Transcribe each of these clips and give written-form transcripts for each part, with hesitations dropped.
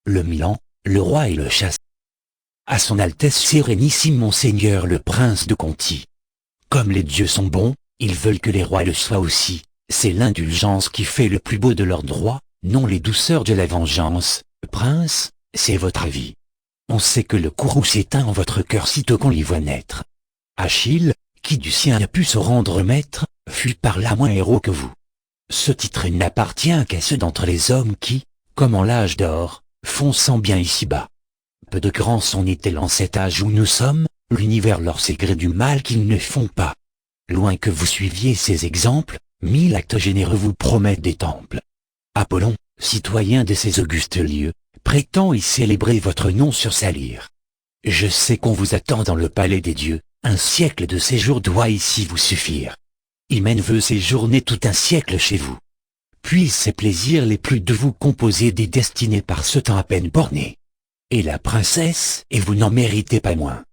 le Milan, le roi et le chasseur. À son Altesse Sérénissime Monseigneur le Prince de Conti. Comme les dieux sont bons, ils veulent que les rois le soient aussi, c'est l'indulgence qui fait le plus beau de leurs droits, non les douceurs de la vengeance. Prince, c'est votre avis. On sait que le courroux s'éteint en votre cœur sitôt qu'on l'y voit naître. Achille, qui du sien a pu se rendre maître, fut par là moins héros que vous. Ce titre n'appartient qu'à ceux d'entre les hommes qui, comme en l'âge d'or, font sans bien ici-bas. Peu de grands sont nés-ils en cet âge où nous sommes, l'univers leur sait gré du mal qu'ils ne font pas. Loin que vous suiviez ces exemples, 1000 actes généreux vous promettent des temples. Apollon, citoyen de ces augustes lieux, prétend y célébrer votre nom sur sa lyre. Je sais qu'on vous attend dans le palais des dieux, un siècle de séjour doit ici vous suffire. Hymen veut séjourner tout un siècle chez vous. Puissent ses plaisirs les plus de vous composer des destinées par ce temps à peine borné. Et la princesse, et vous n'en méritez pas moins.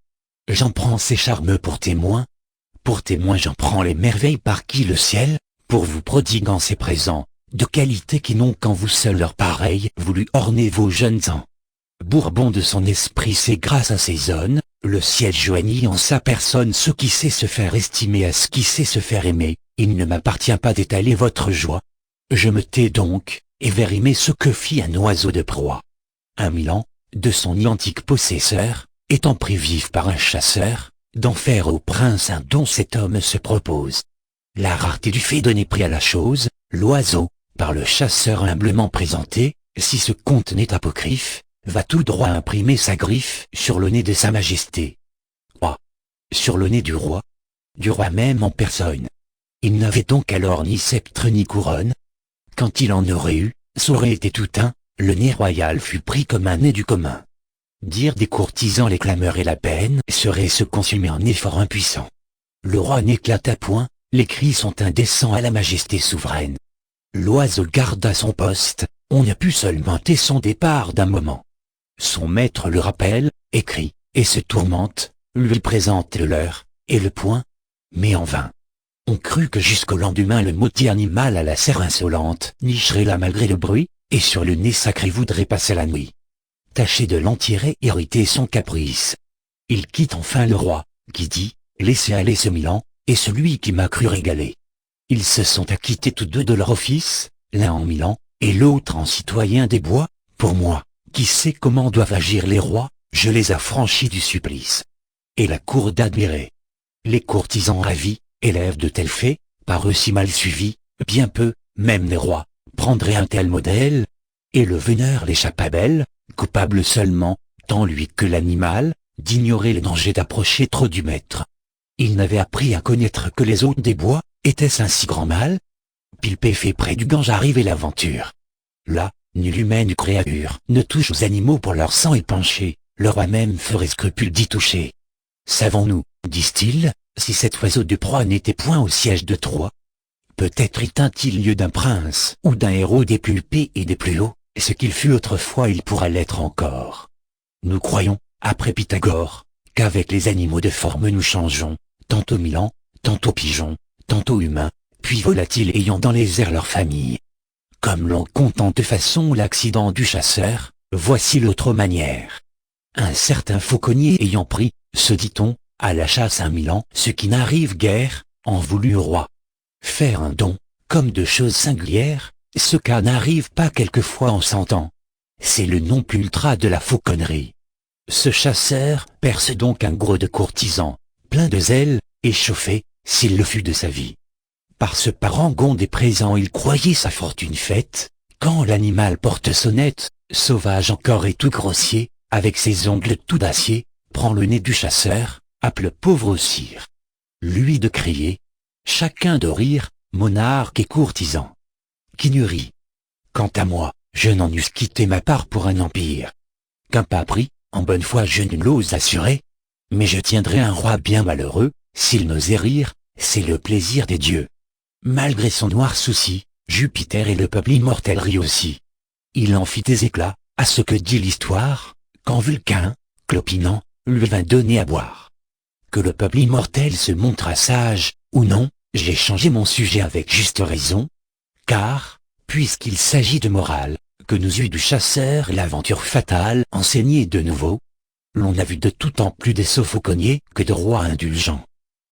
J'en prends ses charmes pour témoin. Pour témoin j'en prends les merveilles par qui le ciel, pour vous prodiguant ses présents, de qualité qui n'ont qu'en vous seul leur pareil voulu orner vos jeunes ans. Bourbon de son esprit c'est grâce à ses zones, le ciel joignit en sa personne ce qui sait se faire estimer à ce qui sait se faire aimer, il ne m'appartient pas d'étaler votre joie. Je me tais donc, et vers aimer ce que fit un oiseau de proie. Un Milan, de son identique possesseur, étant pris vif par un chasseur, d'en faire au prince un don cet homme se propose. La rareté du fait donner prix à la chose, l'oiseau, par le chasseur humblement présenté, si ce conte n'est apocryphe, va tout droit imprimer sa griffe sur le nez de sa majesté. Quoi? Sur le nez du roi même en personne. Il n'avait donc alors ni sceptre ni couronne. Quand il en aurait eu, s'aurait été tout un, le nez royal fut pris comme un nez du commun. Dire des courtisans les clameurs et la peine serait se consumer en efforts impuissants. Le roi n'éclata point, les cris sont indécents à la majesté souveraine. L'oiseau garda son poste, on ne put seulement ôter son départ d'un moment. Son maître le rappelle, écrit, et se tourmente, lui présente le leur, et le point, mais en vain. On crut que jusqu'au lendemain le maudit animal à la serre insolente nicherait là malgré le bruit, et sur le nez sacré voudrait passer la nuit. Tâchez de l'en tirer irriter son caprice. Il quitte enfin le roi, qui dit, laissez aller ce Milan, et celui qui m'a cru régaler. Ils se sont acquittés tous deux de leur office, l'un en Milan, et l'autre en citoyen des bois. Pour moi, qui sais comment doivent agir les rois, je les affranchis du supplice. Et la cour d'admirer. Les courtisans ravis, élèves de tels faits, par eux si mal suivis, bien peu, même les rois, prendraient un tel modèle. Et le veneur l'échappa belle, coupable seulement, tant lui que l'animal, d'ignorer le danger d'approcher trop du maître. Il n'avait appris à connaître que les hôtes des bois, était-ce un si grand mal? Pilpé fait près du Gange arriver l'aventure. Là, nulle humaine créature ne touche aux animaux pour leur sang épanché, le roi même ferait scrupule d'y toucher. Savons-nous, disent-ils, si cet oiseau de proie n'était point au siège de Troie? Peut-être éteint-il lieu d'un prince ou d'un héros des plus épais et des plus hauts, ce qu'il fut autrefois il pourra l'être encore. Nous croyons, après Pythagore, qu'avec les animaux de forme nous changeons, tantôt Milan, tantôt pigeons, tantôt humains, puis volatiles ayant dans les airs leur famille. Comme l'on contente de façon l'accident du chasseur, voici l'autre manière. Un certain fauconnier ayant pris, se dit-on, à la chasse un Milan, ce qui n'arrive guère, en voulut au roi. Faire un don, comme de choses singulières, ce cas n'arrive pas quelquefois en 100 ans. C'est le non plus ultra de la fauconnerie. Ce chasseur perce donc un gros de courtisan, plein de zèle, échauffé, s'il le fut de sa vie. Par ce parangon des présents il croyait sa fortune faite, quand l'animal porte sonnette, sauvage encore et tout grossier, avec ses ongles tout d'acier, prend le nez du chasseur, appelle pauvre sire. Lui de crier, chacun de rire, monarque et courtisan. Qui n'eût ri. Quant à moi, je n'en eusse quitté ma part pour un empire. Qu'un pas pris, en bonne foi je ne l'ose assurer, mais je tiendrai un roi bien malheureux, s'il n'osait rire, c'est le plaisir des dieux. Malgré son noir souci, Jupiter et le peuple immortel rient aussi. Il en fit des éclats, à ce que dit l'histoire, quand Vulcain, clopinant, lui vint donner à boire. Que le peuple immortel se montra sage, ou non, j'ai changé mon sujet avec juste raison, car, puisqu'il s'agit de morale, que nous eût du chasseur l'aventure fatale enseignée de nouveau. L'on a vu de tout temps plus des sauts fauconniers que de rois indulgents.